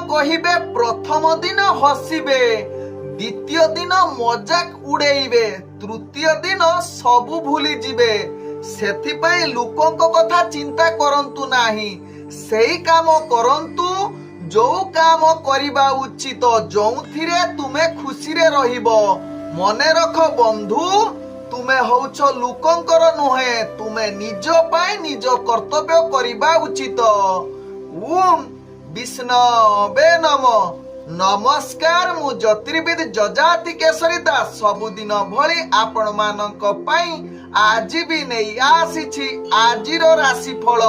कहिबे प्रथम दिन हसिबे द्वितीय दिन मजाक उड़ेइबे तृतीय दिन सबु भूली जिबे सेथिपाई लोकंक कथा चिंता करंतु नाही सेही काम करंतु जो काम करिबा उचित जोथिरे तुमे खुशी रे रहिबो मने रख बंधु तुमे हौछ लोकंकर नुहे तुमे निज पाई निज कर्तव्य करिबा उचित। ओम विष्णवे नमः। नमस्कार मु ज्योतिर्विद जजाति केशरी दास सबुदिन भली आपण मानक पाई आज भी नहीं आसीछि आजिर राशिफल।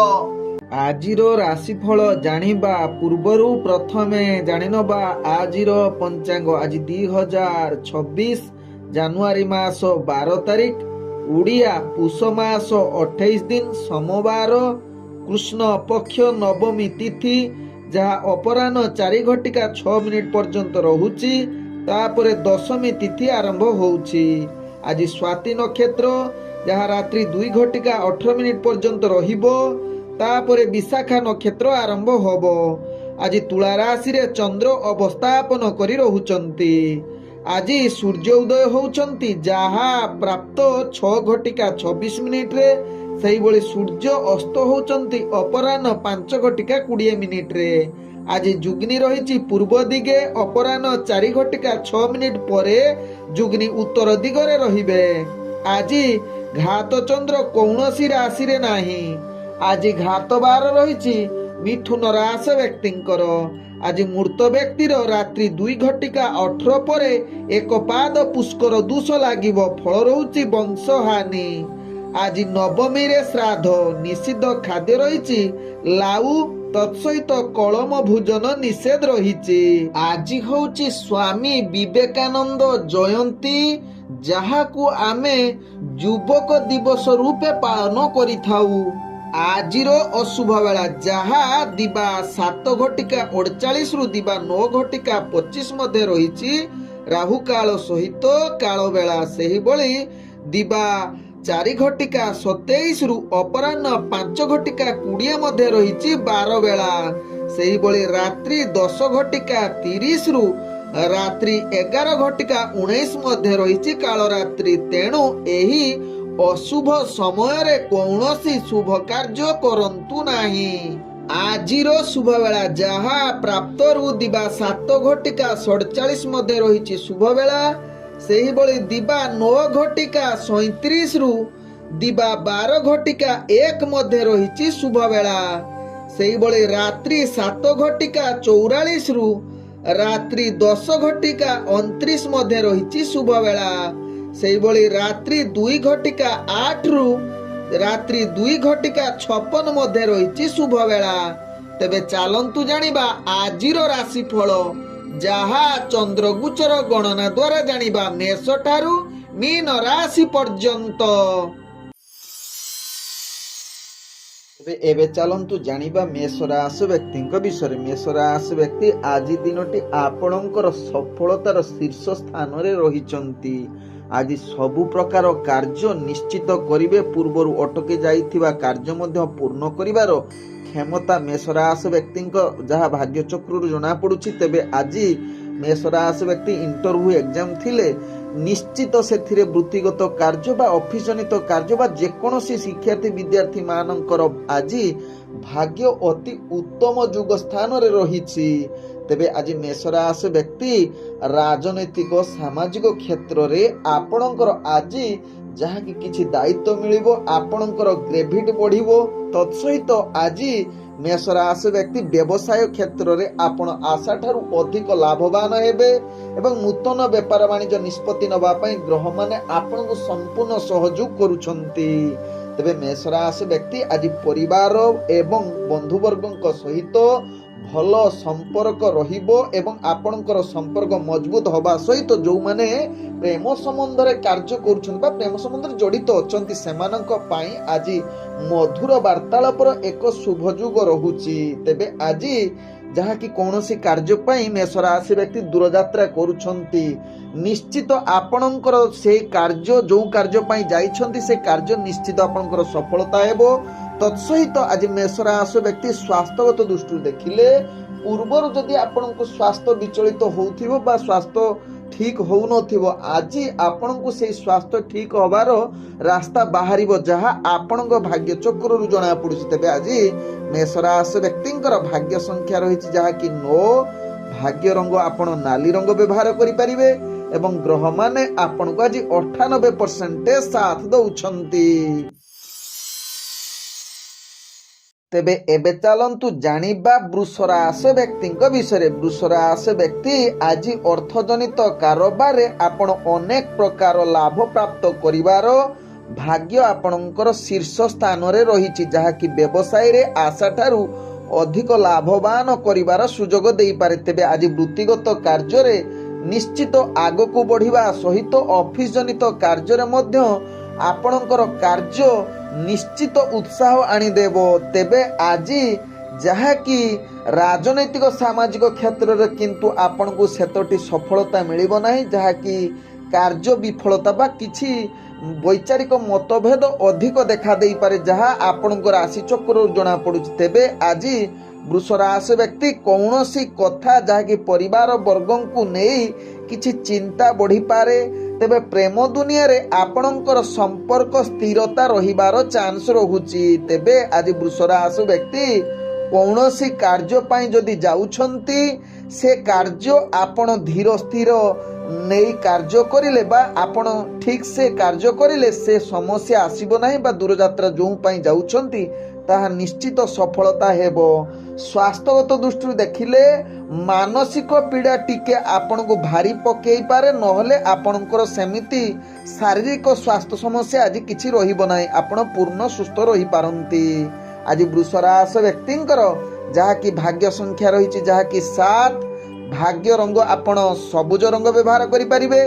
आजिर राशिफल जानिबा पूर्वरु प्रथमे जानिनबा आजिर पंचांग। आज 2026 जानुआरी मास 12 तारिख उड़िया पुष मास 28 दिन सोमवार कृष्ण पक्ष नवमी तिथि जहाँ अपराह्न 4:06 पर्यंत रहुची तापरे दशमी तिथि आरंभ होउची। आज स्वाति नक्षत्र जहाँ रात्रि 2:18 पर्यंत रहिबो तापरे विशाखा नक्षत्र आरंभ होबो। आज तुला राशि रे चंद्र अवस्थापन करी रहुचंती। आज सूर्य उदय होउचंती जहाँ प्राप्त 6:26 रे सही भली सूर्य अस्त होउचंती अपराह्न 5:20 रे। आज जुग्नि रहिछि पूर्व दिगे अपराह्न 4:06 परे जुग्नि उत्तर दिगरे रहिबे। आज घात चंद्र कौनसी राशि रे नाही। आज घात बार रहिछि मिथुन राशि व्यक्तिंकर। आज मूर्त व्यक्तिर रात्रि 2:18 परे एक पाद पुष्कर दूष लागिबो फल रहुछि वंश हानि। आज नवमी रे श्राद्ध निषिद्ध खाद्य रहिछि लाउ तत्सहित कलम भोजन निषेध रहिछि। आज होउछि स्वामी विवेकानंद जयंती जहाकू आमे युवक दिवस रूपे पालन करिथाउ। आजिर अशुभ बेला जहा दिबा 7:48 रु दिबा 9:25 मध्ये रहिछि राहु काल सहित काल बेला। सेही बळी दिबा 4:27 रु अपराह्न 5:20 मध्ये रहिछि 12 बेला। सेही बळी रात्रि 10:30 रु रात्रि 11:19 मध्ये रहिछि काल रात्रि। तेणु एही अशुभ समय रे कौनसी शुभ कार्य करंतु नाही। आजिर शुभ बेला जहा प्राप्त रु दिबा 7:47 मध्ये रहिछि शुभ बेला। सेही बळी दिबा 9:37 रु दिबा 12:1 मध्ये रहिछि शुभ बेला। सेही बळी रात्रि 7:44 रु रात्रि 10:29 मध्ये रहिछि शुभ बेला। सेही बळी रात्रि 2:08 रु रात्रि 2:56 मध्ये रहिछि शुभ बेला। तेबे चालंतु जानिबा आजिर राशिफल जहा चंद्रगोचर गणना द्वारा जानिबा मेष ठारू मीन राशि पर्यंत। एबे चलंतु जानिबा मेष राशि व्यक्तिଙ୍କ विषय। मेष राशि व्यक्ति आज दिनटी आपणकर सफलतार शीर्ष स्थान रे रहिचंती। आज सबु प्रकार कार्य निश्चित करिवे पूर्वरु अटके जाइथिबा कार्य मध्य पूर्ण करिवार क्षमता मेष राशि व्यक्तिଙ୍କ जहा भाग्य चक्रु जना पडुछि। तेबे आज मेष राशि व्यक्ति इंटरव्यू एग्जाम थिले निश्चित सेथिरे वृत्तिगत कार्य बा ऑफिस जनित कार्य बा जेकोनोसी शिक्षार्थी विद्यार्थी मानकर आज भाग्य अति उत्तम जुग स्थान रे रहिछि। तेबे आज मेष राशि व्यक्ति राजनैतिक सामाजिक क्षेत्र रे आपणकर आज जहा कि किछि दायित्व मिलिबो आपणकर ग्रेविटी बढ़िबो। तत्सहित आज मेष राशि व्यक्ति व्यवसाय क्षेत्र रे आपण आशा ठारू अधिक लाभवान हेबे एवं नूतन व्यापार वाणिज्य निष्पत्ति नबा पई ग्रह माने आपनको संपूर्ण सहयोग करूछंती। तेबे मेष राशि व्यक्ति आज परिवार एवं बंधु वर्गଙ୍କ सहित भल संपर्क रहिबो एवं आपणकर संपर्क मजबूत होबा सहित जो माने प्रेम संबंध रे कार्य करूछन बा प्रेम संबंध रे जड़ित अछंती सेमानक पई आज मधुर वार्तालापर एक शुभ जुग रहुची। तेबे आज जहा कि कौनसी कार्य पई मेष राशि व्यक्ति दूरयात्रा करूछंती निश्चित आपणकर से कार्य जो कार्य पई जाइछंती से कार्य निश्चित आपणकर सफलता हेबो। तत्सहित आज मेष राशि व्यक्ति स्वास्थ्यगत दृष्टि देखिले ପୂର୍ବରୁ ଯଦି ଆପଣଙ୍କୁ ସ୍ୱାସ୍ଥ୍ୟ ବିଚଳିତ ହେଉଥିବ ବା ସ୍ୱାସ୍ଥ୍ୟ ଠିକ ହେଉନଥିବ, ଆଜି ଆପଣଙ୍କୁ ସେଇ ସ୍ୱାସ୍ଥ୍ୟ ଠିକ ହେବାର ରାସ୍ତା ବାହାରିବ, ଯାହା ଆପଣଙ୍କ ଭାଗ୍ୟ ଚକ୍ରରୁ ଜଣାପଡ଼ୁଛି। ତେବେ ଆଜି ମେଷ ରାଶି ବ୍ୟକ୍ତିଙ୍କର ଭାଗ୍ୟ ସଂଖ୍ୟା ରହିଛି ଯାହାକି 9। ଭାଗ୍ୟ ରଙ୍ଗ ଆପଣ ନାଲି ରଙ୍ଗ ବ୍ୟବହାର କରିପାରିବେ ଏବଂ ଗ୍ରହମାନେ ଆପଣଙ୍କୁ ଆଜି 98% ସାଥ ଦେଉଛନ୍ତି। ତେବେ ଏବେ ଚାଲନ୍ତୁ ଜାଣିବା ବୃଷ ରାଶି ବ୍ୟକ୍ତିଙ୍କ ବିଷୟରେ। ବୃଷ ରାଶି ବ୍ୟକ୍ତି ଆଜି ଅର୍ଥଜନିତ କାରବାରରେ ଆପଣ ଅନେକ ପ୍ରକାର ଲାଭ ପ୍ରାପ୍ତ କରିବାର ଭାଗ୍ୟ ଆପଣଙ୍କର ଶୀର୍ଷ ସ୍ଥାନରେ ରହିଛି, ଯାହାକି ବ୍ୟବସାୟରେ ଆଶା ଠାରୁ ଅଧିକ ଲାଭବାନ କରିବାର ସୁଯୋଗ ଦେଇପାରେ। ତେବେ ଆଜି ବୃତ୍ତିଗତ କାର୍ଯ୍ୟରେ ନିଶ୍ଚିତ ଆଗକୁ ବଢ଼ିବା ସହିତ ଅଫିସ ଜନିତ କାର୍ଯ୍ୟରେ ମଧ୍ୟ ଆପଣଙ୍କର କାର୍ଯ୍ୟ ନିଶ୍ଚିତ ଉତ୍ସାହ ଆଣିଦେବ। ତେବେ ଆଜି ଯାହାକି ରାଜନୈତିକ ସାମାଜିକ କ୍ଷେତ୍ରରେ କିନ୍ତୁ ଆପଣଙ୍କୁ ସେତଟି ସଫଳତା ମିଳିବ ନାହିଁ, ଯାହାକି କାର୍ଯ୍ୟ ବିଫଳତା ବା କିଛି ବୈଚାରିକ ମତଭେଦ ଅଧିକ ଦେଖା ଦେଇପାରେ, ଯାହା ଆପଣଙ୍କ ରାଶି ଚକ୍ରରୁ ଜଣାପଡ଼ୁଛି। ତେବେ ଆଜି ବୃଷ ରାଶି ବ୍ୟକ୍ତି କୌଣସି କଥା ଯାହାକି ପରିବାର ବର୍ଗଙ୍କୁ ନେଇ କିଛି ଚିନ୍ତା ବଢ଼ିପାରେ। ତେବେ ପ୍ରେମ ଦୁନିଆରେ ଆପଣଙ୍କର ସମ୍ପର୍କ ସ୍ଥିରତା ରହିବାର ଚାନ୍ସ ରହୁଛି। ତେବେ ଆଜି ବୃଷ ରାଶି ବ୍ୟକ୍ତି କୌଣସି କାର୍ଯ୍ୟ ପାଇଁ ଯଦି ଯାଉଛନ୍ତି, ସେ କାର୍ଯ୍ୟ ଆପଣ ଧୀର ସ୍ଥିର ନେଇ କାର୍ଯ୍ୟ କରିଲେ ବା ଆପଣ ଠିକ ସେ କାର୍ଯ୍ୟ କରିଲେ ସେ ସମସ୍ୟା ଆସିବ ନାହିଁ ବା ଦୂରଯାତ୍ରା ଯେଉଁ ପାଇଁ ଯାଉଛନ୍ତି ତାହା ନିଶ୍ଚିତ ସଫଳତା ହେବ। ସ୍ୱାସ୍ଥ୍ୟଗତ ଦୃଷ୍ଟିରୁ ଦେଖିଲେ ମାନସିକ ପୀଡ଼ା ଟିକେ ଆପଣଙ୍କୁ ଭାରି ପକେଇ ପାରେ, ନହେଲେ ଆପଣଙ୍କର ସେମିତି ଶାରୀରିକ ସ୍ୱାସ୍ଥ୍ୟ ସମସ୍ୟା ଆଜି କିଛି ରହିବ ନାହିଁ, ଆପଣ ପୂର୍ଣ୍ଣ ସୁସ୍ଥ ରହିପାରନ୍ତି। ଆଜି ବୃଷ ରାଶି ବ୍ୟକ୍ତିଙ୍କର ଯାହାକି ଭାଗ୍ୟ ସଂଖ୍ୟା ରହିଛି ଯାହାକି 7। ଭାଗ୍ୟ ରଙ୍ଗ ଆପଣ ସବୁଜ ରଙ୍ଗ ବ୍ୟବହାର କରିପାରିବେ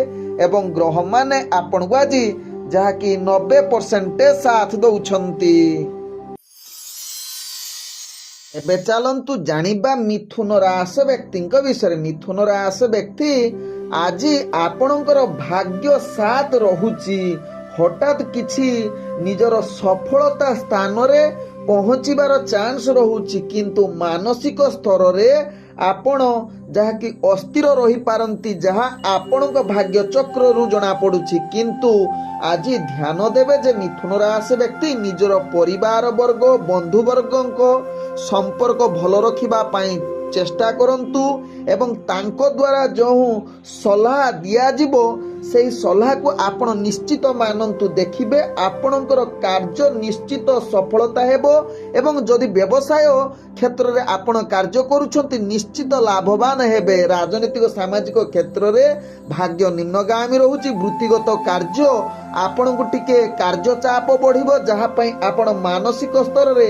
ଏବଂ ଗ୍ରହମାନେ ଆପଣଙ୍କୁ ଆଜି ଯାହାକି 90% ସାଥ ଦେଉଛନ୍ତି। ଏବେ ଚାଲନ୍ତୁ ଜାଣିବା ମିଥୁନ ରାଶି ବ୍ୟକ୍ତିଙ୍କ ବିଷୟରେ। ମିଥୁନ ରାଶି ବ୍ୟକ୍ତି ଆଜି ଆପଣଙ୍କର ଭାଗ୍ୟ ସାଥ ରହୁଛି। ହଠାତ୍ କିଛି ନିଜର ସଫଳତା ସ୍ଥାନରେ ପହଞ୍ଚିବାର ଚାନ୍ସ ରହୁଛି, କିନ୍ତୁ ମାନସିକ ସ୍ତରରେ ଆପଣ ଯାହାକି ଅସ୍ଥିର ରହିପାରନ୍ତି, ଯାହା ଆପଣଙ୍କ ଭାଗ୍ୟ ଚକ୍ରରୁ ଜଣାପଡ଼ୁଛି। କିନ୍ତୁ ଆଜି ଧ୍ୟାନ ଦେବେ ଯେ ମିଥୁନ ରାଶି ବ୍ୟକ୍ତି ନିଜର ପରିବାର ବର୍ଗ ବନ୍ଧୁବର୍ଗଙ୍କ ସମ୍ପର୍କ ଭଲ ରଖିବା ପାଇଁ ଚେଷ୍ଟା କରନ୍ତୁ ଏବଂ ତାଙ୍କ ଦ୍ୱାରା ଯେଉଁ ସଲାହ ଦିଆଯିବ ସେହି ସଲାହକୁ ଆପଣ ନିଶ୍ଚିତ ମାନନ୍ତୁ। ଦେଖିବେ ଆପଣଙ୍କର କାର୍ଯ୍ୟ ନିଶ୍ଚିତ ସଫଳତା ହେବ ଏବଂ ଯଦି ବ୍ୟବସାୟ କ୍ଷେତ୍ରରେ ଆପଣ କାର୍ଯ୍ୟ କରୁଛନ୍ତି ନିଶ୍ଚିତ ଲାଭବାନ ହେବେ। ରାଜନୈତିକ ସାମାଜିକ କ୍ଷେତ୍ରରେ ଭାଗ୍ୟ ନିମ୍ନଗାମୀ ରହୁଛି। ବୃତ୍ତିଗତ କାର୍ଯ୍ୟ ଆପଣଙ୍କୁ ଟିକେ କାର୍ଯ୍ୟ ଚାପ ବଢ଼ିବ, ଯାହା ପାଇଁ ଆପଣ ମାନସିକ ସ୍ତରରେ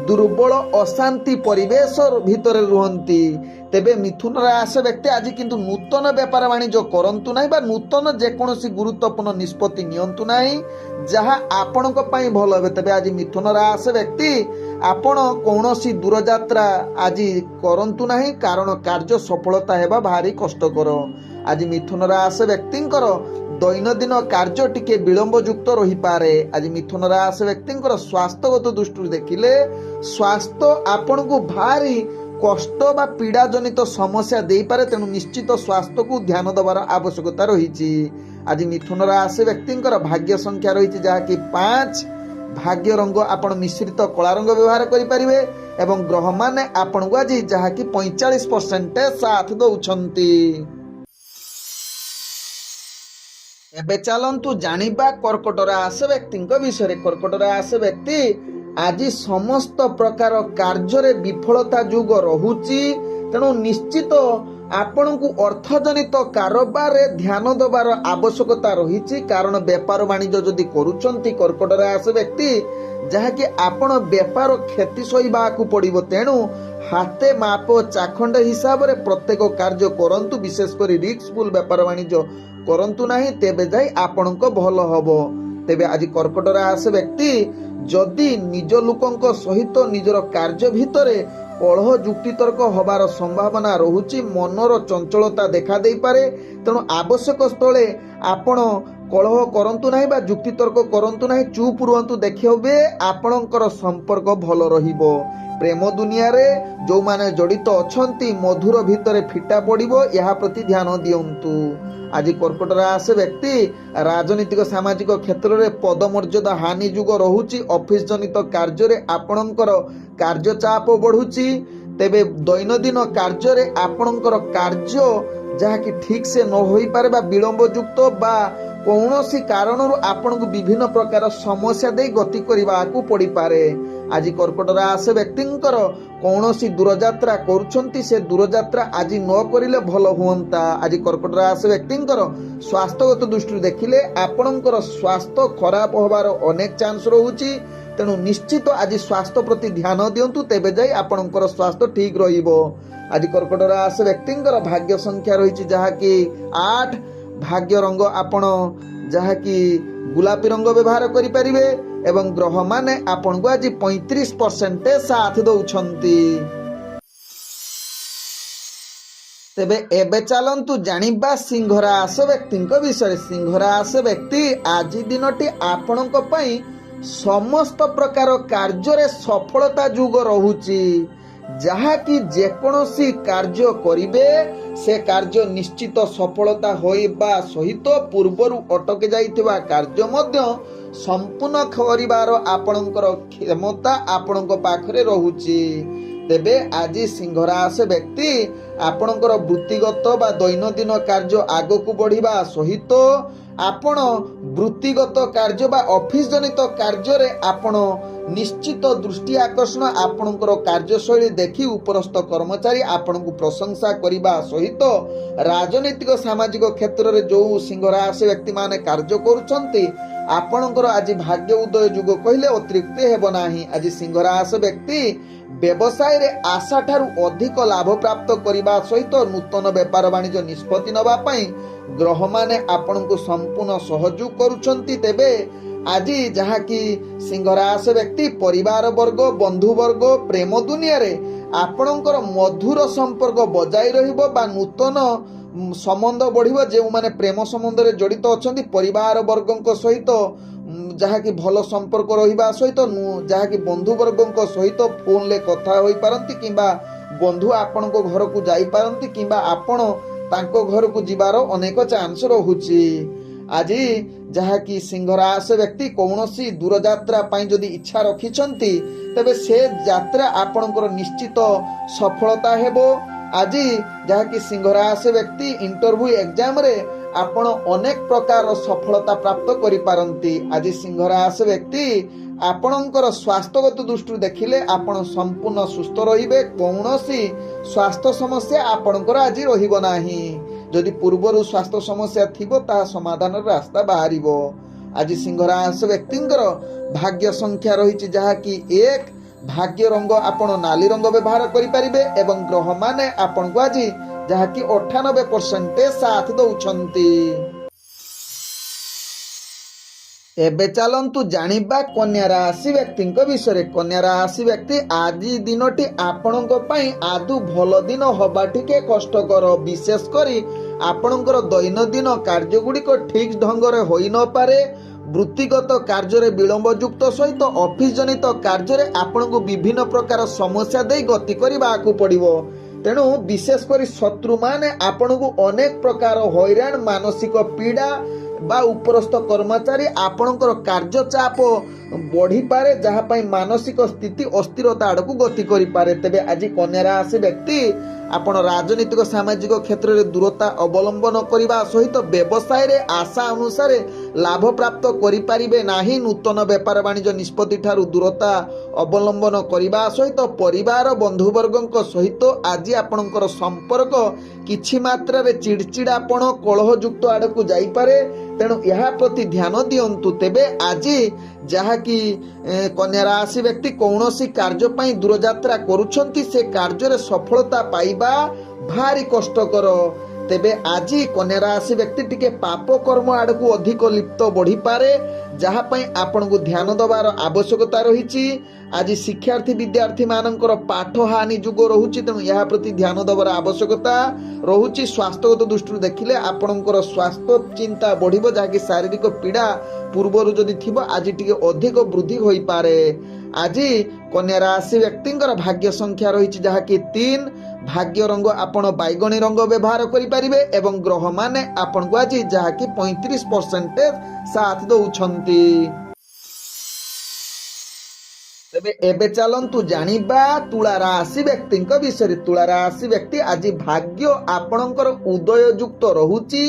ଦୁର୍ବଳ ଅଶାନ୍ତି ପରିବେଶ ଭିତରେ ରୁହନ୍ତି। ତେବେ ମିଥୁନ ରାଶି ବ୍ୟକ୍ତି ଆଜି କିନ୍ତୁ ନୂତନ ବେପାର ବାଣିଜ୍ୟ କରନ୍ତୁ ନାହିଁ ବା ନୂତନ ଯେକୌଣସି ଗୁରୁତ୍ୱପୂର୍ଣ୍ଣ ନିଷ୍ପତ୍ତି ନିଅନ୍ତୁ ନାହିଁ, ଯାହା ଆପଣଙ୍କ ପାଇଁ ଭଲ ହେବ। ତେବେ ଆଜି ମିଥୁନ ରାଶି ବ୍ୟକ୍ତି ଆପଣ କୌଣସି ଦୂରଯାତ୍ରା ଆଜି କରନ୍ତୁ ନାହିଁ, କାରଣ କାର୍ଯ୍ୟ ସଫଳତା ହେବା ଭାରି କଷ୍ଟକର। ଆଜି ମିଥୁନ ରାଶି ବ୍ୟକ୍ତିଙ୍କର ଦୈନନ୍ଦିନ କାର୍ଯ୍ୟ ଟିକେ ବିଳମ୍ବ ଯୁକ୍ତ ରହିପାରେ। ଆଜି ମିଥୁନ ରାଶି ବ୍ୟକ୍ତିଙ୍କର ସ୍ୱାସ୍ଥ୍ୟଗତ ଦୃଷ୍ଟିରୁ ଦେଖିଲେ ସ୍ୱାସ୍ଥ୍ୟ ଆପଣଙ୍କୁ ଭାରି କଷ୍ଟ ବା ପୀଡ଼ା ଜନିତ ସମସ୍ୟା ଦେଇପାରେ, ତେଣୁ ନିଶ୍ଚିତ ସ୍ୱାସ୍ଥ୍ୟକୁ ଧ୍ୟାନ ଦେବାର ଆବଶ୍ୟକତା ରହିଛି। ଆଜି ମିଥୁନ ରାଶି ବ୍ୟକ୍ତିଙ୍କର ଭାଗ୍ୟ ସଂଖ୍ୟା ରହିଛି ଯାହାକି 5। ଭାଗ୍ୟ ରଙ୍ଗ ଆପଣ ମିଶ୍ରିତ କଳା ରଙ୍ଗ ବ୍ୟବହାର କରିପାରିବେ ଏବଂ ଗ୍ରହମାନେ ଆପଣଙ୍କୁ ଆଜି ଯାହାକି 45% ସାଥ ଦେଉଛନ୍ତି। ଏବେ ଚାଲନ୍ତୁ ଜାଣିବା କର୍କଟ ରାଶି ବ୍ୟକ୍ତିଙ୍କ ବିଷୟରେ। କର୍କଟ ରାଶି ବ୍ୟକ୍ତି ଆଜି ସମସ୍ତ ପ୍ରକାର କାର୍ଯ୍ୟରେ ବିଫଳତା ଯୋଗ ରହୁଛି, ତେଣୁ ନିଶ୍ଚିତ ଆପଣଙ୍କୁ ଅର୍ଥଜନିତ କାରବାରରେ ଧ୍ୟାନ ଦେବାର ଆବଶ୍ୟକତା ରହିଛି। କାରଣ ବେପାର ବାଣିଜ୍ୟ ଯଦି କରୁଛନ୍ତି କର୍କଟ ରାଶି ବ୍ୟକ୍ତି, ଯାହାକି ଆପଣ ବେପାର କ୍ଷତି ସହିବାକୁ ପଡ଼ିବ, ତେଣୁ ହାତେ ମାପ ଚାଖଣ୍ଡ ହିସାବରେ ପ୍ରତ୍ୟେକ କାର୍ଯ୍ୟ କରନ୍ତୁ। ବିଶେଷ କରି ରିସ୍କଫୁଲ ବେପାର ବାଣିଜ୍ୟ କରନ୍ତୁ ନାହିଁ, ତେବେ ଯାଇ ଆପଣଙ୍କ ଭଲ ହେବ। ତେବେ ଆଜି କର୍କଟ ରାଶି ବ୍ୟକ୍ତି ଯଦି ନିଜ ଲୋକଙ୍କ ସହିତ ନିଜର କାର୍ଯ୍ୟ ଭିତରେ କଳହ ଯୁକ୍ତିତର୍କ ହେବାର ସମ୍ଭାବନା ରହୁଛି, ମନର ଚଞ୍ଚଳତା ଦେଖା ଦେଇପାରେ, ତେଣୁ ଆବଶ୍ୟକ ସ୍ଥଳେ ଆପଣ କଳହ କରନ୍ତୁ ନାହିଁ ବା ଯୁକ୍ତିତର୍କ କରନ୍ତୁ ନାହିଁ, ଚୁପ୍ ରୁହନ୍ତୁ, ଦେଖିବେ ଆପଣଙ୍କର ସମ୍ପର୍କ ଭଲ ରହିବ। ପ୍ରେମ ଦୁନିଆରେ ଯେଉଁମାନେ ଜଡ଼ିତ ଅଛନ୍ତି ମଧୁର ଭିତରେ ଫିଟା ପଡ଼ିବ, ଏହା ପ୍ରତି ଧ୍ୟାନ ଦିଅନ୍ତୁ। ଆଜି କର୍କଟ ରାଶି ବ୍ୟକ୍ତି ରାଜନୈତିକ ସାମାଜିକ କ୍ଷେତ୍ରରେ ପଦମର୍ଯ୍ୟାଦା ହାନି ଯୁଗ ରହୁଛି। ଅଫିସ ଜନିତ କାର୍ଯ୍ୟରେ ଆପଣଙ୍କର କାର୍ଯ୍ୟ ଚାପ ବଢ଼ୁଛି। ତେବେ ଦୈନନ୍ଦିନ କାର୍ଯ୍ୟରେ ଆପଣଙ୍କର କାର୍ଯ୍ୟ ଯାହାକି ଠିକ୍ ସେ ନ ହୋଇପାରେ ବା ବିଳମ୍ବ ଯୁକ୍ତ ବା କୌଣସି କାରଣରୁ ଆପଣଙ୍କୁ ବିଭିନ୍ନ ପ୍ରକାର ସମସ୍ୟା ଦେଇ ଗତି କରିବାକୁ ପଡ଼ିପାରେ। ଆଜି କର୍କଟ ରାଶି ବ୍ୟକ୍ତିଙ୍କର କୌଣସି ଦୂରଯାତ୍ରା କରୁଛନ୍ତି, ସେ ଦୂରଯାତ୍ରା ଆଜି ନ କରିଲେ ଭଲ ହୁଅନ୍ତା। ଆଜି କର୍କଟ ରାଶି ବ୍ୟକ୍ତିଙ୍କର ସ୍ୱାସ୍ଥ୍ୟଗତ ଦୃଷ୍ଟିରୁ ଦେଖିଲେ ଆପଣଙ୍କର ସ୍ୱାସ୍ଥ୍ୟ ଖରାପ ହେବାର ଅନେକ ଚାନ୍ସ ରହୁଛି। ତେଣୁ ନିଶ୍ଚିତ ଆଜି ସ୍ୱାସ୍ଥ୍ୟ ପ୍ରତି ଧ୍ୟାନ ଦିଅନ୍ତୁ, ତେବେ ଯାଇ ଆପଣଙ୍କର ସ୍ୱାସ୍ଥ୍ୟ ଠିକ୍ ରହିବ। ଆଜି କର୍କଟ ରାଶି ବ୍ୟକ୍ତିଙ୍କର ଭାଗ୍ୟ ସଂଖ୍ୟା ରହିଛି ଯାହାକି 8। ଭାଗ୍ୟ ରଙ୍ଗ ଆପଣ ଯାହାକି ଗୋଲାପୀ ରଙ୍ଗ ବ୍ୟବହାର କରିପାରିବେ ଏବଂ ଗ୍ରହମାନେ ଆପଣଙ୍କୁ ଆଜି 35% ସାଥ ଦେଉଛନ୍ତି। ତେବେ ଏବେ ଚାଲନ୍ତୁ ଜାଣିବା ସିଂହ ରାଶି ବ୍ୟକ୍ତିଙ୍କ ବିଷୟରେ। ସିଂହ ରାଶି ବ୍ୟକ୍ତି ଆଜି ଦିନଟି ଆପଣଙ୍କ ପାଇଁ ସମସ୍ତ ପ୍ରକାର କାର୍ଯ୍ୟରେ ସଫଳତା ଯୁଗ ରହୁଛି। ଯାହାକି ଯେକୌଣସି କାର୍ଯ୍ୟ କରିବେ ସେ କାର୍ଯ୍ୟ ନିଶ୍ଚିତ ସଫଳତା ହେବା ସହିତ ପୂର୍ବରୁ ଅଟକି ଯାଇଥିବା କାର୍ଯ୍ୟ ମଧ୍ୟ ସମ୍ପୂର୍ଣ୍ଣ କରିବାର ଆପଣଙ୍କର କ୍ଷମତା ଆପଣଙ୍କ ପାଖରେ ରହୁଛି। ତେବେ ଆଜି ସିଂହ ରାଶି ବ୍ୟକ୍ତି ଆପଣଙ୍କର ବୃତ୍ତିଗତ ବା ଦୈନନ୍ଦିନ କାର୍ଯ୍ୟ ଆଗକୁ ବଢ଼ିବା ସହିତ ଆପଣ ବୃତ୍ତିଗତ କାର୍ଯ୍ୟ ବା ଅଫିସ ଜନିତ କାର୍ଯ୍ୟରେ ଆପଣ ନିଶ୍ଚିତ ଦୃଷ୍ଟି ଆକର୍ଷଣ ଆପଣଙ୍କର କାର୍ଯ୍ୟଶୈଳୀ ଦେଖି ଉପରସ୍ଥ କର୍ମଚାରୀ ଆପଣଙ୍କୁ ପ୍ରଶଂସା କରିବା ସହିତ ରାଜନୈତିକ ସାମାଜିକ କ୍ଷେତ୍ରରେ ଯେଉଁ ସିଂହ ରାଶି ବ୍ୟକ୍ତିମାନେ କାର୍ଯ୍ୟ କରୁଛନ୍ତି ଆପଣଙ୍କର ଆଜି ଭାଗ୍ୟ ଉଦୟ ଯୁଗ କହିଲେ ଅତ୍ୟୁକ୍ତି ହେବ ନାହିଁ। ଆଜି ସିଂହ ରାଶି ବ୍ୟକ୍ତି ବ୍ୟବସାୟରେ ଆଶାଠାରୁ ଅଧିକ ଲାଭ ପ୍ରାପ୍ତ କରିବା ସହିତ ନୂତନ ବେପାର ବାଣିଜ୍ୟ ନିଷ୍ପତ୍ତି ନେବା ପାଇଁ ଗ୍ରହମାନେ ଆପଣଙ୍କୁ ସମ୍ପୂର୍ଣ୍ଣ ସହଯୋଗ କରୁଛନ୍ତି। ତେବେ ଆଜି ଯାହାକି ସିଂହ ରାଶି ବ୍ୟକ୍ତି ପରିବାର ବର୍ଗ, ବନ୍ଧୁବର୍ଗ, ପ୍ରେମ ଦୁନିଆରେ ଆପଣଙ୍କର ମଧୁର ସମ୍ପର୍କ ବଜାଇ ରହିବ ବା ନୂତନ ସମ୍ବନ୍ଧ ବଢ଼ିବ। ଯେଉଁମାନେ ପ୍ରେମ ସମ୍ବନ୍ଧରେ ଜଡ଼ିତ ଅଛନ୍ତି ପରିବାର ବର୍ଗଙ୍କ ସହିତ ଯାହାକି ଭଲ ସମ୍ପର୍କ ରହିବା ସହିତ ଯାହାକି ବନ୍ଧୁବର୍ଗଙ୍କ ସହିତ ଫୋନରେ କଥା ହୋଇପାରନ୍ତି କିମ୍ବା ବନ୍ଧୁ ଆପଣଙ୍କ ଘରକୁ ଯାଇପାରନ୍ତି କିମ୍ବା ଆପଣ ତାଙ୍କ ଘରକୁ ଯିବାର ଅନେକ ଚାନ୍ସ ରହୁଛି। ଆଜି ଯାହାକି ସିଂହ ରାଶି ବ୍ୟକ୍ତି କୌଣସି ଦୂରଯାତ୍ରା ପାଇଁ ଯଦି ଇଚ୍ଛା ରଖିଛନ୍ତି ତେବେ ସେ ଯାତ୍ରା ଆପଣଙ୍କର ନିଶ୍ଚିତ ସଫଳତା ହେବ। ଆଜି ଯାହାକି ସିଂହ ରାଶି ବ୍ୟକ୍ତି ଇଣ୍ଟରଭ୍ୟୁ ଏକ୍ଜାମରେ ଆପଣ ଅନେକ ପ୍ରକାର ସଫଳତା ପ୍ରାପ୍ତ କରିପାରନ୍ତି। ଆଜି ସିଂହ ରାଶି ବ୍ୟକ୍ତି ଆପଣଙ୍କର ସ୍ୱାସ୍ଥ୍ୟଗତ ଦୃଷ୍ଟିରୁ ଦେଖିଲେ ଆପଣ ସମ୍ପୂର୍ଣ୍ଣ ସୁସ୍ଥ ରହିବେ। କୌଣସି ସ୍ୱାସ୍ଥ୍ୟ ସମସ୍ୟା ଆପଣଙ୍କର ଆଜି ରହିବ ନାହିଁ। ଯଦି ପୂର୍ବରୁ ସ୍ୱାସ୍ଥ୍ୟ ସମସ୍ୟା ଥିବ ତାହା ସମାଧାନର ରାସ୍ତା ବାହାରିବ। ଆଜି ସିଂହ ରାଶି ବ୍ୟକ୍ତିଙ୍କର ଭାଗ୍ୟ ସଂଖ୍ୟା ରହିଛି ଯାହାକି 1। ଭାଗ୍ୟ ରଙ୍ଗ ଆପଣ ନାଲି ରଙ୍ଗ ବ୍ୟବହାର କରିପାରିବେ ଏବଂ ଗ୍ରହମାନେ ଆପଣଙ୍କୁ ଆଜି ଯାହାକି 98% ସାଥ ଦେଉଛନ୍ତି। ଏବେ ଚାଲନ୍ତୁ ଜାଣିବା କନ୍ୟା ରାଶି ବ୍ୟକ୍ତିଙ୍କ ବିଷୟରେ। କନ୍ୟା ରାଶି ବ୍ୟକ୍ତି ଆଜି ଦିନଟି ଆପଣଙ୍କ ପାଇଁ ଆଦୌ ଭଲ ଦିନ ହବା ଟିକେ କଷ୍ଟକର। ବିଶେଷ କରି ଆପଣଙ୍କର ଦୈନନ୍ଦିନ କାର୍ଯ୍ୟଗୁଡ଼ିକ ଠିକ୍ ଢଙ୍ଗରେ ହୋଇନପାରେ। ବୃତ୍ତିଗତ କାର୍ଯ୍ୟରେ ବିଳମ୍ବ ଯୁକ୍ତ ସହିତ ଅଫିସ ଜନିତ କାର୍ଯ୍ୟରେ ଆପଣଙ୍କୁ ବିଭିନ୍ନ ପ୍ରକାର ସମସ୍ୟା ଦେଇ ଗତି କରିବାକୁ ପଡ଼ିବ। ତେଣୁ ବିଶେଷ କରି ଶତ୍ରୁମାନେ ଆପଣଙ୍କୁ ଅନେକ ପ୍ରକାର ହଇରାଣ, ମାନସିକ ପୀଡ଼ା ବା ଉପରସ୍ଥ କର୍ମଚାରୀ ଆପଣଙ୍କର କାର୍ଯ୍ୟ ଚାପ ବଢ଼ିପାରେ, ଯାହା ପାଇଁ ମାନସିକ ସ୍ଥିତି ଅସ୍ଥିରତା ଆଡ଼କୁ ଗତି କରିପାରେ। ତେବେ ଆଜି କନ୍ୟା ରାଶି ବ୍ୟକ୍ତି ଆପଣ ରାଜନୈତିକ ସାମାଜିକ କ୍ଷେତ୍ରରେ ଦୂରତା ଅବଲମ୍ବନ କରିବା ସହିତ ବ୍ୟବସାୟରେ ଆଶା ଅନୁସାରେ ଲାଭ ପ୍ରାପ୍ତ କରିପାରିବେ ନାହିଁ। ନୂତନ ବେପାର ବାଣିଜ୍ୟ ନିଷ୍ପତ୍ତି ଠାରୁ ଦୂରତା ଅବଲମ୍ବନ କରିବା ସହିତ ପରିବାର ବନ୍ଧୁବର୍ଗଙ୍କ ସହିତ ଆଜି ଆପଣଙ୍କର ସମ୍ପର୍କ କିଛି ମାତ୍ରାରେ ଚିଡ଼ଚିଡ଼ାପଣ କଳହଯୁକ୍ତ ଆଡ଼କୁ ଯାଇପାରେ। ତେଣୁ ଏହା ପ୍ରତି ଧ୍ୟାନ ଦିଅନ୍ତୁ। ତେବେ ଆଜି ଯାହାକି କନ୍ୟା ରାଶି ବ୍ୟକ୍ତି କୌଣସି କାର୍ଯ୍ୟ ପାଇଁ ଦୂରଯାତ୍ରା କରୁଛନ୍ତି ସେ କାର୍ଯ୍ୟରେ ସଫଳତା ପାଇବା ଭାରି କଷ୍ଟକର। ତେବେ ଆଜି କନ୍ୟା ରାଶି ବ୍ୟକ୍ତି ଟିକେ ପାପ କର୍ମ ଆଡ଼କୁ ଅଧିକ ଲିପ୍ତ ବଢ଼ିପାରେ, ଯାହା ପାଇଁ ଆପଣଙ୍କୁ ଧ୍ୟାନ ଦେବାର ଆବଶ୍ୟକତା ରହିଛି। आज शिक्षार्थी विद्यार्थी मानकर पाठ हानि जुग रहुछि, तेणु यह प्रति ध्यान देवार आवश्यकता रहुछि। स्वास्थ्यगत दृष्टि देखिले आपणकर स्वास्थ्य चिंता बढ़िबो, जहाँकि शारीरिक पीड़ा पूर्वर जदि थिबो आज टिके अधिक वृद्धि होई पारे। आज कन्या राशि व्यक्तिंकर भाग्य संख्या रही जहाँकि 3, भाग्य रंग आपण बैगणी रंग व्यवहार करिपारिबे एवं ग्रह माने आपण को आज जहाँकि 35% साथ दउछंती। तेबे एबे चलंतु जानिबा तुला राशि व्यक्तिंक विषय। तुला राशि व्यक्ति आज भाग्य आपणकर उदय युक्त रहुची,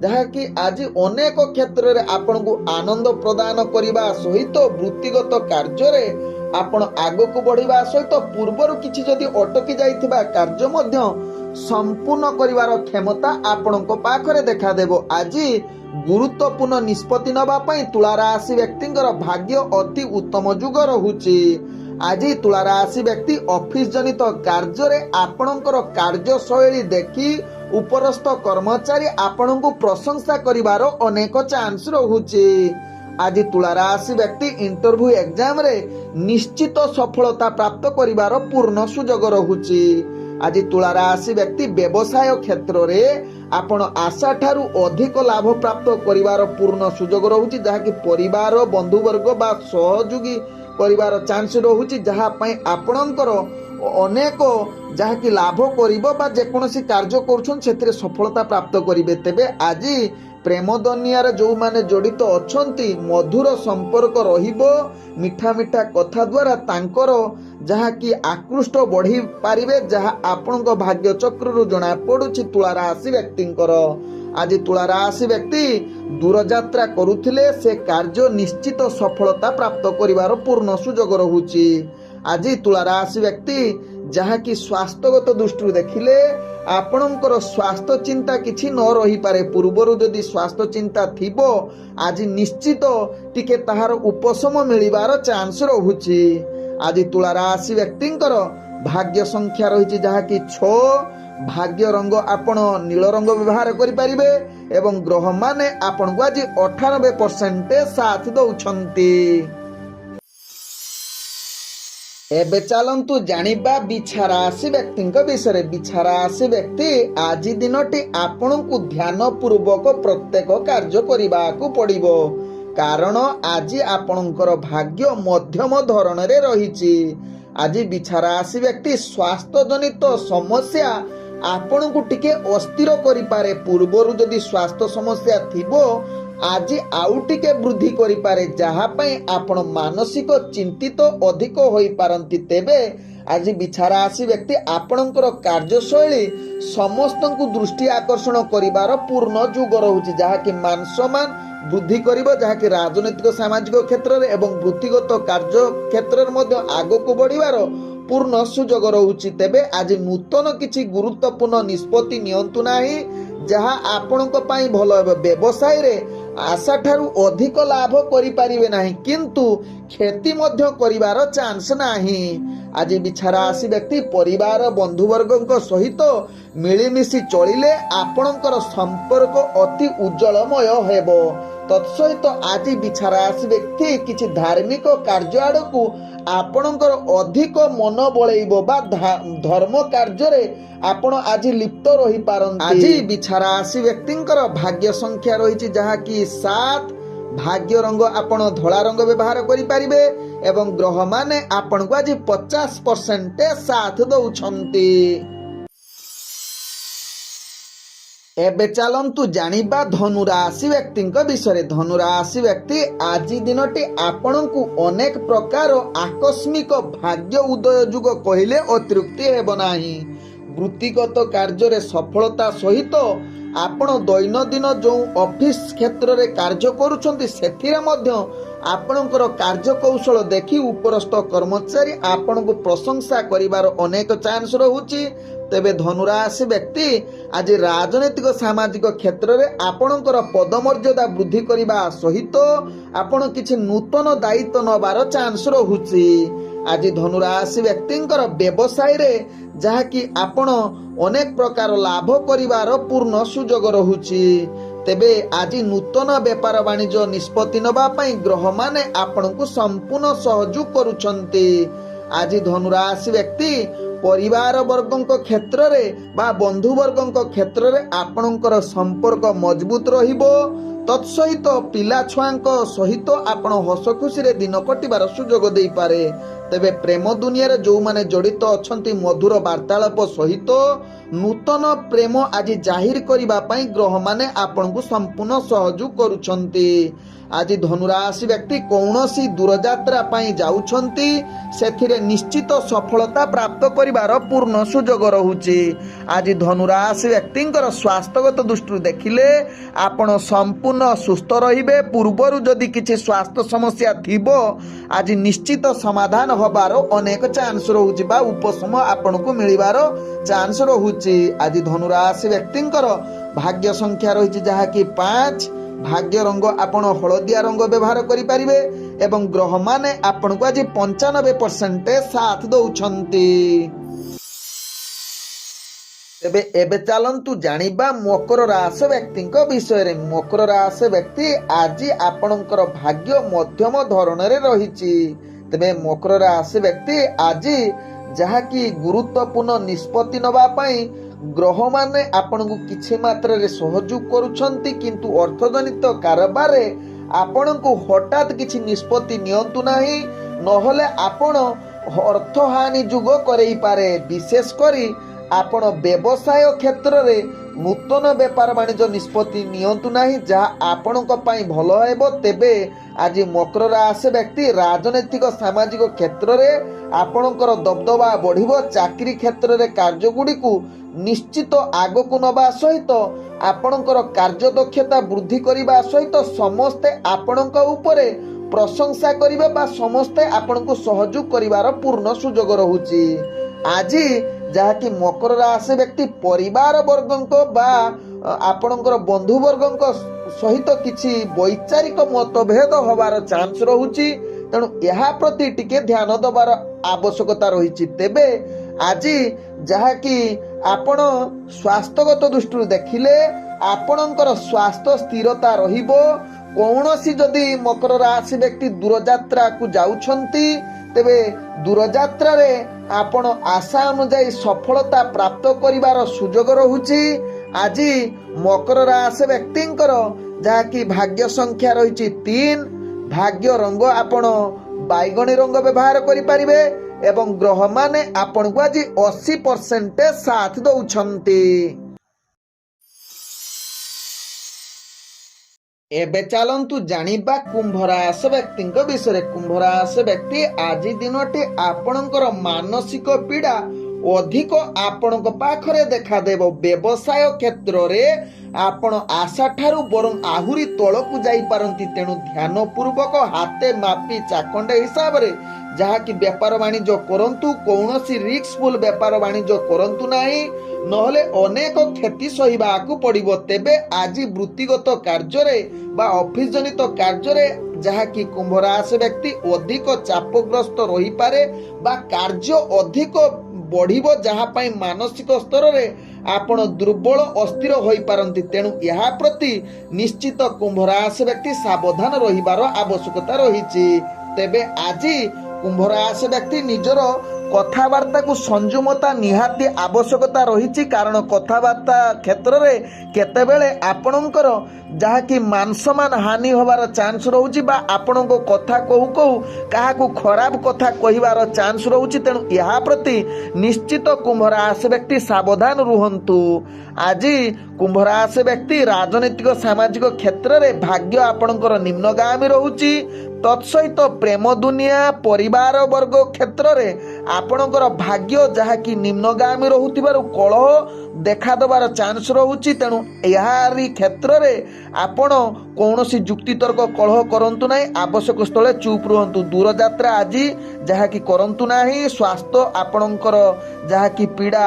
जहाँकि आज अनेक क्षेत्र में आपण को आनंद प्रदान करने सहित वृत्तिगत कार्य रे आपण आगक बढ़िबा सहित पूर्वर किछि जदि अटकी जाइथिबा कार्य मध्य संपूर्ण करिवार क्षमता आपणक पाखरे देखा देबो। आज गुरुत्वपूर्ण निष्पत्ति नबा पई तुला राशि व्यक्तिंकर भाग्य अति उत्तम जुग रहुची। आज तुला राशि व्यक्ति ऑफिस जनित कार्य रे आपणकर कार्यशैली देखि उपरस्थ कर्मचारी आपणको प्रशंसा करिवार अनेक चांस रहुची। आज तुला राशि व्यक्ति इंटरव्यू एग्जाम रे निश्चित सफलता प्राप्त करिवार पूर्ण सुजोग रहुची। आज तुला राशि व्यक्ति व्यवसाय क्षेत्र रे आपण आशा ठारू अधिक लाभ प्राप्त करिवार पूर्ण सुजोग रहुची, जहाँकि परिवार बंधुवर्ग बा सहयोगी करिवार चांस रहुची, जहाँ पई आपणकर अनेक जहाँकि लाभ करिबो बा जेकोसी कार्य करुछन सेथिरे सफलता प्राप्त करिवे। तेबे आज प्रेम दुनिया जो माने जड़ित अछंती मधुर संपर्क रहिबो, मिठा मिठा कथा द्वारा तांकर जहाँ कि आकृष्ट बढ़ी पारिबे, जहाँ आपणक भाग्य चक्रु जना पड़ुछि तुला राशि व्यक्तिंकर। आज तुला राशि व्यक्ति दूर यात्रा करुथिले से कार्य निश्चित सफलता प्राप्त करिवार पूर्ण सुजोग रहुछि। आज तुला राशि व्यक्ति जहाँ कि स्वास्थ्यगत दृष्टि देखिले आपणकर स्वास्थ्य चिंता किछि न रही पारे। पूर्वर जदि स्वास्थ्य चिंता थिबो आज निश्चित टिके ताहार उपशम मिलिबार चांस रहुछि। आज तुला राशि व्यक्तिंकर भाग्य संख्या रही जहाँ कि 6, भाग्य रंग आपण नील रंग व्यवहार करिपारिबे एवं ग्रह माने आपण को आज 98% साथ दउछंती। एबे चलंतु जानिबा बिछा राशि व्यक्तिंक विषय। बिछा राशि व्यक्ति आज दिनटी आपणकु ध्यान पूर्वक प्रत्येक कार्य करिबाकु पड़िबो, कारण आज आपणकर भाग्य मध्यम धरण रे रहिछि। आज बिछा राशि व्यक्ति स्वास्थ्य जनित समस्या आपणकु टिके अस्थिर करि पारे। पूर्वरु जदि स्वास्थ्य समस्या थिबो आज आउ टिके वृद्धि करि पारे, जहाँ पई आपण मानसिक चिंतित अधिक होई पारंती। तेबे आज बिछा राशि व्यक्ति आपणकर कार्यशैली समस्तंकु दृष्टि आकर्षण करिवार पूर्ण जुग रहुछि, जहाँ कि मान सम्मान वृद्धि करिबो, जहाँ कि राजनीतिक सामाजिक क्षेत्र रे एवं वृत्तिगत कार्य क्षेत्र रे मध्य आगको बढ़िवार पूर्ण सुजोग रहुछि। तेबे आज नूतन किछि गुरुत्वपूर्ण निष्पत्ति नियंतु नाही, जहाँ आपणक पई भलो हेबो। व्यवसाय रे आशा ठारू अधिक लाभ करि पारिबे नाही, किंतु क्षति मध्य करिवार चांस नाही। आज बिछा राशि व्यक्ति परिवार बंधुवर्गक सहित मिलिमिशि चलिले आपणकर संपर्क अति उज्जवलमय हेबो। तत्सहित आज बिछा राशि व्यक्ति किछि धार्मिक कार्य आड़कू आपणकर अधिक मन बळैबो बा धर्म कार्य रे आपण आज लिप्त रही पारंती। आज बिछा राशि व्यक्तिंकर भाग्य संख्या रही जहाँ कि 7, भाग्य रंग आपण धला रंग व्यवहार करि पारिबे एवं ग्रह माने आपण को आज 50% साथ दउछंती। एबे चलंतु जानिबा धनु राशि व्यक्तिंक विषय। धनु राशि व्यक्ति आज दिनटी आपणकु अनेक प्रकार आकस्मिक भाग्य उदय जुग कहिले अतिरिक्त हेब नाही। वृत्तिगत कार्य रे सफलता सहित आपण दैनंदिन जो ऑफिस क्षेत्र रे कार्य करूछंती सेथिरे मध्य आपणकर कार्य कौशल देखि उपरस्थ कर्मचारी आपणकु प्रशंसा करिवार अनेक चांस रहुछि। तेबे धनुराशि व्यक्ति आज राजनीतिक सामाजिक क्षेत्र रे आपणकर पदमर्यादा वृद्धि करिबा सहित आपण किछि नूतन दायित्व नबार चांस रहुछि। आज धनुराशि व्यक्तिंकर व्यवसाय रे जहाँ कि आपण अनेक प्रकार लाभ करिवार पूर्ण सुजोग रहुछि। ତେବେ ଆଜି ନୂତନ ବେପାର ବାଣିଜ୍ୟ ନିଷ୍ପତ୍ତି ନେବା ପାଇଁ ଗ୍ରହମାନେ ଆପଣଙ୍କୁ ସମ୍ପୂର୍ଣ୍ଣ ସହଯୋଗ କରୁଛନ୍ତି। ଆଜି ଧନୁରାଶି ବ୍ୟକ୍ତି ପରିବାର ବର୍ଗଙ୍କ କ୍ଷେତ୍ରରେ ବା ବନ୍ଧୁ ବର୍ଗଙ୍କ କ୍ଷେତ୍ରରେ ଆପଣଙ୍କର ସମ୍ପର୍କ ମଜବୁତ ରହିବ। ତତ୍ସହିତ ପିଲା ଛୁଆଙ୍କ ସହିତ ଆପଣ ହସ ଖୁସିରେ ଦିନ କଟିବାର ସୁଯୋଗ ଦେଇପାରେ। ତେବେ ପ୍ରେମ ଦୁନିଆରେ ଯେଉଁମାନେ ଜଡ଼ିତ ଅଛନ୍ତି ମଧୁର ବାର୍ତ୍ତାଳାପ ସହିତ ନୂତନ ପ୍ରେମ ଆଜି ଜାହିର କରିବା ପାଇଁ ଗ୍ରହମାନେ ଆପଣଙ୍କୁ ସମ୍ପୂର୍ଣ୍ଣ ସହଯୋଗ କରୁଛନ୍ତି। ଆଜି ଧନୁରାଶି ବ୍ୟକ୍ତି କୌଣସି ଦୂରଯାତ୍ରା ପାଇଁ ଯାଉଛନ୍ତି ସେଥିରେ ନିଶ୍ଚିତ ସଫଳତା ପ୍ରାପ୍ତ କରିବାର ପୂର୍ଣ୍ଣ ସୁଯୋଗ ରହୁଛି। ଆଜି ଧନୁରାଶି ବ୍ୟକ୍ତିଙ୍କର ସ୍ୱାସ୍ଥ୍ୟଗତ ଦୃଷ୍ଟିରୁ ଦେଖିଲେ ଆପଣ ସମ୍ପୂର୍ଣ୍ଣ ସୁସ୍ଥ ରହିବେ। ପୂର୍ବରୁ ଯଦି କିଛି ସ୍ୱାସ୍ଥ୍ୟ ସମସ୍ୟା ଥିବ ଆଜି ନିଶ୍ଚିତ ସମାଧାନ ହେବାର ଅନେକ ଚାନ୍ସ ରହୁଛି ବା ଉପଶମ ଆପଣଙ୍କୁ ମିଳିବାର ଚାନ୍ସ ରହୁଛି। ଆଜି ଧନୁରାଶି ବ୍ୟକ୍ତିଙ୍କର ଭାଗ୍ୟ ସଂଖ୍ୟା ରହିଛି ଯାହାକି 5। ଭାଗ୍ୟ ରଙ୍ଗ ଆପଣ ହଳଦିଆ ରଙ୍ଗ ବ୍ୟବହାର କରିପାରିବେ ଏବଂ ଗ୍ରହମାନେ ଆପଣଙ୍କୁ ଆଜି 95% ସାଥ ଦଉଛନ୍ତି। ତେବେ ଏବେ ଚାଲନ୍ତୁ ଜାଣିବା ମକର ରାଶି ବ୍ୟକ୍ତିଙ୍କ ବିଷୟରେ। ମକର ରାଶି ବ୍ୟକ୍ତି ଆଜି ଆପଣଙ୍କର ଭାଗ୍ୟ ମଧ୍ୟମ ଧରଣରେ ରହିଛି। ତେବେ ମକର ରାଶି ବ୍ୟକ୍ତି ଆଜି ଯାହାକି ଗୁରୁତ୍ୱପୂର୍ଣ୍ଣ ନିଷ୍ପତ୍ତି ନେବା ପାଇଁ ଗ୍ରହମାନେ ଆପଣଙ୍କୁ କିଛି ମାତ୍ରାରେ ସହଯୋଗ କରୁଛନ୍ତି, କିନ୍ତୁ ଅର୍ଥଜନିତ କାରବାରରେ ଆପଣଙ୍କୁ ହଠାତ୍ କିଛି ନିଷ୍ପତ୍ତି ନିଅନ୍ତୁ ନାହିଁ, ନହେଲେ ଆପଣ ଅର୍ଥହାନି ଯୋଗ କରେଇପାରେ। ବିଶେଷ କରି ଆପଣ ବ୍ୟବସାୟ କ୍ଷେତ୍ରରେ ନୂତନ ବେପାର ବାଣିଜ୍ୟ ନିଷ୍ପତ୍ତି ନିଅନ୍ତୁ ନାହିଁ, ଯାହା ଆପଣଙ୍କ ପାଇଁ ଭଲ ହେବ। ତେବେ ଆଜି ମକର ରାଶି ବ୍ୟକ୍ତି ରାଜନୈତିକ ସାମାଜିକ କ୍ଷେତ୍ରରେ ଆପଣଙ୍କର ଦବଦବା ବଢ଼ିବ। ଚାକିରି କ୍ଷେତ୍ରରେ କାର୍ଯ୍ୟଗୁଡ଼ିକୁ ନିଶ୍ଚିତ ଆଗକୁ ନେବା ସହିତ ଆପଣଙ୍କର କାର୍ଯ୍ୟଦକ୍ଷତା ବୃଦ୍ଧି କରିବା ସହିତ ସମସ୍ତେ ଆପଣଙ୍କ ଉପରେ ପ୍ରଶଂସା କରିବେ ବା ସମସ୍ତେ ଆପଣଙ୍କୁ ସହଯୋଗ କରିବାର ପୂର୍ଣ୍ଣ ସୁଯୋଗ ରହୁଛି। ଆଜି ଯାହାକି ମକର ରାଶି ବ୍ୟକ୍ତି ପରିବାର ବର୍ଗଙ୍କ ବା ଆପଣଙ୍କର ବନ୍ଧୁ ବର୍ଗଙ୍କ ସହିତ କିଛି ବୈଚାରିକ ମତଭେଦ ହେବାର ଚାନ୍ସ ରହୁଛି, ତେଣୁ ଏହା ପ୍ରତି ଟିକେ ଧ୍ୟାନ ଦେବାର ଆବଶ୍ୟକତା ରହିଛି। ତେବେ ଆଜି ଯାହାକି ଆପଣ ସ୍ୱାସ୍ଥ୍ୟଗତ ଦୃଷ୍ଟିରୁ ଦେଖିଲେ ଆପଣଙ୍କର ସ୍ୱାସ୍ଥ୍ୟ ସ୍ଥିରତା ରହିବ। କୌଣସି ଯଦି ମକର ରାଶି ବ୍ୟକ୍ତି ଦୂରଯାତ୍ରାକୁ ଯାଉଛନ୍ତି ତେବେ ଦୂରଯାତ୍ରାରେ ଆପଣ ଆଶା ଅନୁଯାୟୀ ସଫଳତା ପ୍ରାପ୍ତ କରିବାର ସୁଯୋଗ ରହୁଛି। ଆଜି ମକର ରାଶି ବ୍ୟକ୍ତିଙ୍କର ଯାହାକି ଭାଗ୍ୟ ସଂଖ୍ୟା ରହିଛି 3। ଭାଗ୍ୟ ରଙ୍ଗ ଆପଣ ବାଇଗଣୀ ରଙ୍ଗ ବ୍ୟବହାର କରିପାରିବେ ଏବଂ ଗ୍ରହମାନେ ଆପଣଙ୍କୁ ଆଜି 80% ସାଥ ଦଉଛନ୍ତି। ଏବେ ଚାଲନ୍ତୁ ଜାଣିବା କୁମ୍ଭ ରାଶି ବ୍ୟକ୍ତିଙ୍କ ବିଷୟରେ। କୁମ୍ଭ ରାଶି ବ୍ୟକ୍ତି ଆଜି ଦିନଟି ଆପଣଙ୍କର ମାନସିକ ପୀଡ଼ା ଅଧିକ ଆପଣଙ୍କ ପାଖରେ ଦେଖାଦେବ। ବ୍ୟବସାୟ କ୍ଷେତ୍ରରେ ଆପଣ ଆଶା ଠାରୁ ବରଂ ଆହୁରି ତଳକୁ ଯାଇପାରନ୍ତି, ତେଣୁ ଧ୍ୟାନପୂର୍ବକ ହାତେ ମାପି ଚାଖଣ୍ଡେ ହିସାବରେ ଯାହାକି ବେପାର ବାଣିଜ୍ୟ କରନ୍ତୁ। କୌଣସି ରିସ୍କଫୁଲ ବେପାର ବାଣିଜ୍ୟ କରନ୍ତୁ ନାହିଁ, ନହେଲେ ଅନେକ କ୍ଷତି ସହିବାକୁ ପଡ଼ିବ। ତେବେ ଆଜି ବୃତ୍ତିଗତ କାର୍ଯ୍ୟରେ ବା ଅଫିସ ଜନିତ କାର୍ଯ୍ୟରେ ଯାହାକି କୁମ୍ଭ ରାଶି ବ୍ୟକ୍ତି ଅଧିକ ଚାପଗ୍ରସ୍ତ ରହିପାରେ ବା କାର୍ଯ୍ୟ ଅଧିକ ବଢ଼ିବ, ଯାହା ପାଇଁ ମାନସିକ ସ୍ତରରେ ଆପଣ ଦୁର୍ବଳ ଅସ୍ଥିର ହୋଇପାରନ୍ତି। ତେଣୁ ଏହା ପ୍ରତି ନିଶ୍ଚିତ କୁମ୍ଭ ରାଶି ବ୍ୟକ୍ତି ସାବଧାନ ରହିବାର ଆବଶ୍ୟକତା ରହିଛି। ତେବେ ଆଜି କୁମ୍ଭ ରାଶି ବ୍ୟକ୍ତି ନିଜର କଥାବାର୍ତ୍ତାକୁ ସଂଯମତା ନିହାତି ଆବଶ୍ୟକତା ରହିଛି, କାରଣ କଥାବାର୍ତ୍ତା କ୍ଷେତ୍ରରେ କେତେବେଳେ ଆପଣଙ୍କର ଯାହାକି ମାନସମ୍ମାନ ହାନି ହେବାର ଚାନ୍ସ ରହୁଛି ବା ଆପଣଙ୍କ କଥା କହୁ କହୁ କାହାକୁ ଖରାପ କଥା କହିବାର ଚାନ୍ସ ରହୁଛି। ତେଣୁ ଏହା ପ୍ରତି ନିଶ୍ଚିତ କୁମ୍ଭ ରାଶି ବ୍ୟକ୍ତି ସାବଧାନ ରୁହନ୍ତୁ। ଆଜି କୁମ୍ଭ ରାଶି ବ୍ୟକ୍ତି ରାଜନୈତିକ ସାମାଜିକ କ୍ଷେତ୍ରରେ ଭାଗ୍ୟ ଆପଣଙ୍କର ନିମ୍ନଗାମୀ ରହୁଛି। ତତ୍ସହିତ ପ୍ରେମ ଦୁନିଆ ପରିବାର ବର୍ଗ କ୍ଷେତ୍ରରେ ଆପଣଙ୍କର ଭାଗ୍ୟ ଯାହାକି ନିମ୍ନଗାମୀ ରହୁଥିବାରୁ କଳହ ଦେଖାଦେବାର ଚାନ୍ସ ରହୁଛି। ତେଣୁ ଏହାରି କ୍ଷେତ୍ରରେ ଆପଣ କୌଣସି ଯୁକ୍ତିତର୍କ କଳହ କରନ୍ତୁ ନାହିଁ, ଆବଶ୍ୟକ ସ୍ଥଳେ ଚୁପ୍ ରୁହନ୍ତୁ। ଦୂରଯାତ୍ରା ଆଜି ଯାହାକି କରନ୍ତୁ ନାହିଁ। ସ୍ୱାସ୍ଥ୍ୟ ଆପଣଙ୍କର ଯାହାକି ପୀଡ଼ା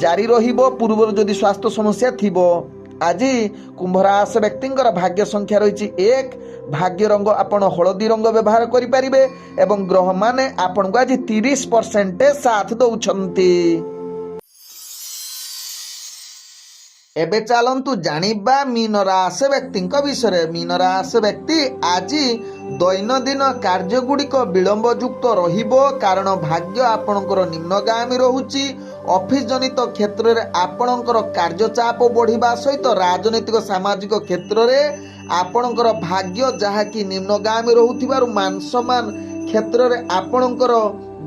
ଜାରି ରହିବ ପୂର୍ବରୁ ଯଦି ସ୍ୱାସ୍ଥ୍ୟ ସମସ୍ୟା ଥିବ। ଆଜି କୁମ୍ଭ ରାଶି ବ୍ୟକ୍ତିଙ୍କର ଭାଗ୍ୟ ସଂଖ୍ୟା ରହିଛି 1। ଭାଗ୍ୟ ରଙ୍ଗ ଆପଣ ହଳଦୀ ରଙ୍ଗ ବ୍ୟବହାର କରିପାରିବେ ଏବଂ ଗ୍ରହମାନେ ଆପଣଙ୍କୁ ଆଜି 30% ସାଥ ଦଉଛନ୍ତି। ଏବେ ଚାଲନ୍ତୁ ଜାଣିବା ମୀନ ରାଶି ବ୍ୟକ୍ତିଙ୍କ ବିଷୟରେ। ମୀନ ରାଶି ବ୍ୟକ୍ତି ଆଜି ଦୈନନ୍ଦିନ କାର୍ଯ୍ୟଗୁଡ଼ିକ ବିଳମ୍ବଯୁକ୍ତ ରହିବ, କାରଣ ଭାଗ୍ୟ ଆପଣଙ୍କର ନିମ୍ନଗାମୀ ରହୁଛି। ଅଫିସ ଜନିତ କ୍ଷେତ୍ରରେ ଆପଣଙ୍କର କାର୍ଯ୍ୟଚାପ ବଢ଼ିବା ସହିତ ରାଜନୈତିକ ସାମାଜିକ କ୍ଷେତ୍ରରେ ଆପଣଙ୍କର ଭାଗ୍ୟ ଯାହାକି ନିମ୍ନଗାମୀ ରହୁଥିବାରୁ ମାନ ସମ୍ମାନ କ୍ଷେତ୍ରରେ ଆପଣଙ୍କର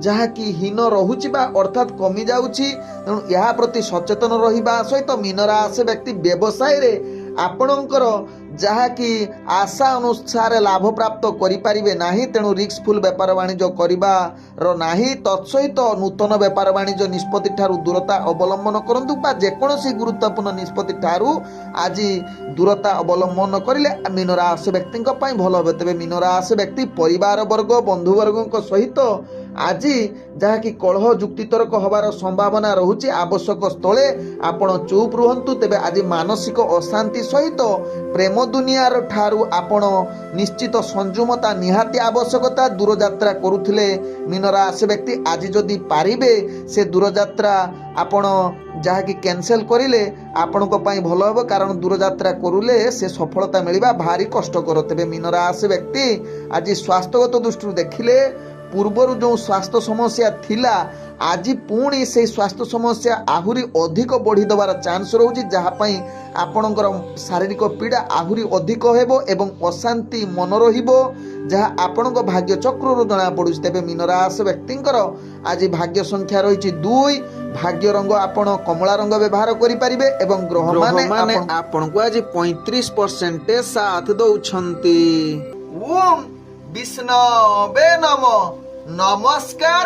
ଯାହାକି ହୀନ ରହୁଛି ବା ଅର୍ଥାତ୍ କମି ଯାଉଛି। ତେଣୁ ଏହା ପ୍ରତି ସଚେତନ ରହିବା ସହିତ ମୀନ ରାଶି ବ୍ୟକ୍ତି ବ୍ୟବସାୟରେ ଆପଣଙ୍କର ଯାହାକି ଆଶା ଅନୁସାରେ ଲାଭ ପ୍ରାପ୍ତ କରିପାରିବେ ନାହିଁ। ତେଣୁ ରିସ୍କଫୁଲ ବେପାର ବାଣିଜ୍ୟ କରିବାର ନାହିଁ। ତତ୍ସହିତ ନୂତନ ବେପାର ବାଣିଜ୍ୟ ନିଷ୍ପତ୍ତି ଠାରୁ ଦୂରତା ଅବଲମ୍ବନ କରନ୍ତୁ ବା ଯେକୌଣସି ଗୁରୁତ୍ୱପୂର୍ଣ୍ଣ ନିଷ୍ପତ୍ତି ଠାରୁ ଆଜି ଦୂରତା ଅବଲମ୍ବନ କରିଲେ ମୀନ ରାଶି ବ୍ୟକ୍ତିଙ୍କ ପାଇଁ ଭଲ ହେବ। ତେବେ ମୀନ ରାଶି ବ୍ୟକ୍ତି ପରିବାର ବର୍ଗ ବନ୍ଧୁବର୍ଗଙ୍କ ସହିତ ଆଜି ଯାହାକି କଳହ ଯୁକ୍ତିତର୍କ ହେବାର ସମ୍ଭାବନା ରହୁଛି। ଆବଶ୍ୟକ ସ୍ଥଳେ ଆପଣ ଚୁପ୍ ରୁହନ୍ତୁ। ତେବେ ଆଜି ମାନସିକ ଅଶାନ୍ତି ସହିତ ପ୍ରେମ ଦୁନିଆର ଠାରୁ ଆପଣ ନିଶ୍ଚିତ ସଂଯମତା ନିହାତି ଆବଶ୍ୟକତା। ଦୂରଯାତ୍ରା କରୁଥିଲେ ମୀନ ରାଶି ବ୍ୟକ୍ତି ଆଜି ଯଦି ପାରିବେ ସେ ଦୂରଯାତ୍ରା ଆପଣ ଯାହାକି କ୍ୟାନସେଲ କରିଲେ ଆପଣଙ୍କ ପାଇଁ ଭଲ ହେବ, କାରଣ ଦୂରଯାତ୍ରା କରିଲେ ସେ ସଫଳତା ମିଳିବା ଭାରି କଷ୍ଟକର। ତେବେ ମୀନ ରାଶି ବ୍ୟକ୍ତି ଆଜି ସ୍ୱାସ୍ଥ୍ୟଗତ ଦୃଷ୍ଟିରୁ ଦେଖିଲେ ପୂର୍ବରୁ ଯେଉଁ ସ୍ୱାସ୍ଥ୍ୟ ସମସ୍ୟା ଥିଲା ଆଜି ପୁଣି ସେଇ ସ୍ୱାସ୍ଥ୍ୟ ସମସ୍ୟା ଆହୁରି ଅଧିକ ବଢ଼ି ଦେବାର ଚାନ୍ସ ରହୁଛି, ଯାହା ପାଇଁ ଆପଣଙ୍କର ଶାରୀରିକ ପୀଡ଼ା ଆହୁରି ଅଧିକ ହେବ ଏବଂ ଅଶାନ୍ତି ମନ ରହିବ, ଯାହା ଆପଣଙ୍କ ଭାଗ୍ୟ ଚକ୍ରରୁ ଜଣାପଡ଼ୁଛି। ତେବେ ମୀନ ରାଶି ବ୍ୟକ୍ତିଙ୍କର ଆଜି ଭାଗ୍ୟ ସଂଖ୍ୟା ରହିଛି 2। ଭାଗ୍ୟ ରଙ୍ଗ ଆପଣ କମଳା ରଙ୍ଗ ବ୍ୟବହାର କରିପାରିବେ ଏବଂ ଗ୍ରହମାନେ ଆପଣଙ୍କୁ ଆଜି 35% ସାଥ ଦଉଛନ୍ତି। ଓମ୍ ବିଷ୍ଣବେ ନମଃ। ନମସ୍କାର।